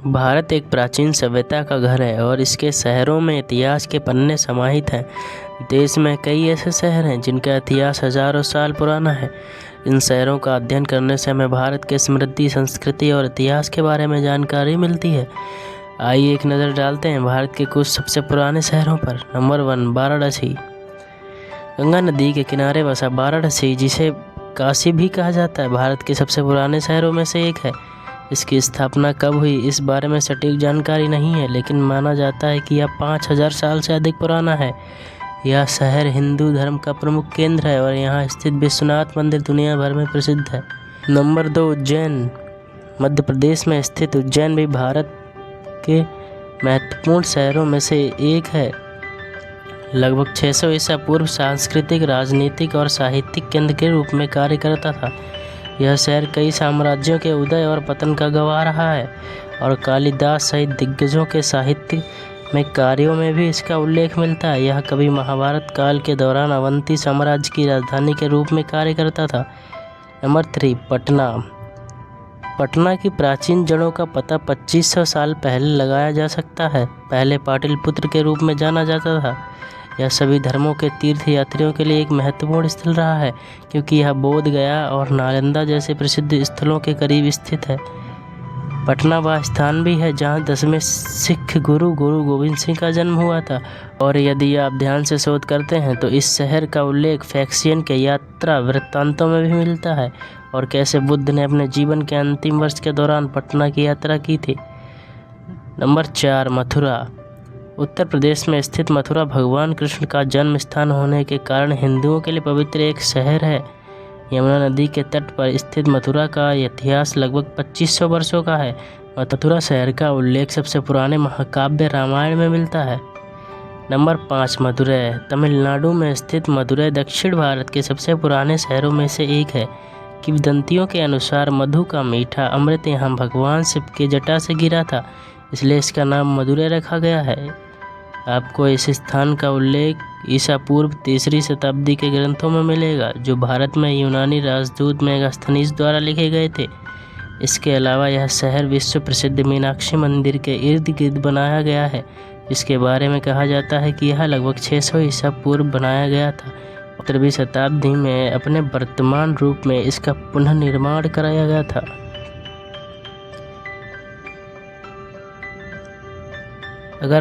भारत एक प्राचीन सभ्यता का घर है और इसके शहरों में इतिहास के पन्ने समाहित हैं। देश में कई ऐसे शहर हैं जिनका इतिहास हजारों साल पुराना है। इन शहरों का अध्ययन करने से हमें भारत के समृद्धि, संस्कृति और इतिहास के बारे में जानकारी मिलती है। आइए एक नज़र डालते हैं भारत के कुछ सबसे पुराने शहरों पर। नंबर 1, वाराणसी। गंगा नदी के किनारे बसा वाराणसी, जिसे काशी भी कहा जाता है, भारत के सबसे पुराने शहरों में से एक है। इसकी स्थापना कब हुई इस बारे में सटीक जानकारी नहीं है, लेकिन माना जाता है कि यह 5000 साल से अधिक पुराना है। यह शहर हिंदू धर्म का प्रमुख केंद्र है और यहाँ स्थित विश्वनाथ मंदिर दुनिया भर में प्रसिद्ध है। नंबर 2, उज्जैन। मध्य प्रदेश में स्थित उज्जैन भी भारत के महत्वपूर्ण शहरों में से एक है। लगभग 600 ईसा पूर्व सांस्कृतिक, राजनीतिक और साहित्यिक केंद्र के रूप में कार्य करता था। यह शहर कई साम्राज्यों के उदय और पतन का गवाह रहा है और कालिदास सहित दिग्गजों के साहित्य में कार्यों में भी इसका उल्लेख मिलता है। यह कभी महाभारत काल के दौरान अवंती साम्राज्य की राजधानी के रूप में कार्य करता था। नंबर 3, पटना। पटना की प्राचीन जड़ों का पता 2500 साल पहले लगाया जा सकता है। पहले पाटलिपुत्र के रूप में जाना जाता था। यह सभी धर्मों के तीर्थ यात्रियों के लिए एक महत्वपूर्ण स्थल रहा है, क्योंकि यह बोध गया और नालंदा जैसे प्रसिद्ध स्थलों के करीब स्थित है। पटना वह स्थान भी है जहां 10वें सिख गुरु गोविंद सिंह का जन्म हुआ था। और यदि आप ध्यान से शोध करते हैं तो इस शहर का उल्लेख फैक्सियन के यात्रा वृत्तांतों में भी मिलता है और कैसे बुद्ध ने अपने जीवन के अंतिम वर्ष के दौरान पटना की यात्रा की थी। नंबर 4, मथुरा। उत्तर प्रदेश में स्थित मथुरा भगवान कृष्ण का जन्म स्थान होने के कारण हिंदुओं के लिए पवित्र एक शहर है। यमुना नदी के तट पर स्थित मथुरा का इतिहास लगभग 2500 वर्षों का है। मथुरा शहर का उल्लेख सबसे पुराने महाकाव्य रामायण में मिलता है। नंबर 5, मदुरै। तमिलनाडु में स्थित मदुरै दक्षिण भारत के सबसे पुराने शहरों में से एक है। किंवदंतियों के अनुसार मधु का मीठा अमृत यहाँ भगवान शिव के जटा से गिरा था, इसलिए इसका नाम मदुरै रखा गया है। आपको इस स्थान का उल्लेख ईसा पूर्व 3री शताब्दी के ग्रंथों में मिलेगा, जो भारत में यूनानी राजदूत मेगास्थनीज द्वारा लिखे गए थे। इसके अलावा यह शहर विश्व प्रसिद्ध मीनाक्षी मंदिर के इर्द गिर्द बनाया गया है, जिसके बारे में कहा जाता है कि यह लगभग 600 ईसा पूर्व बनाया गया था। 17वीं शताब्दी में अपने वर्तमान रूप में इसका पुनर्निर्माण कराया गया था। अगर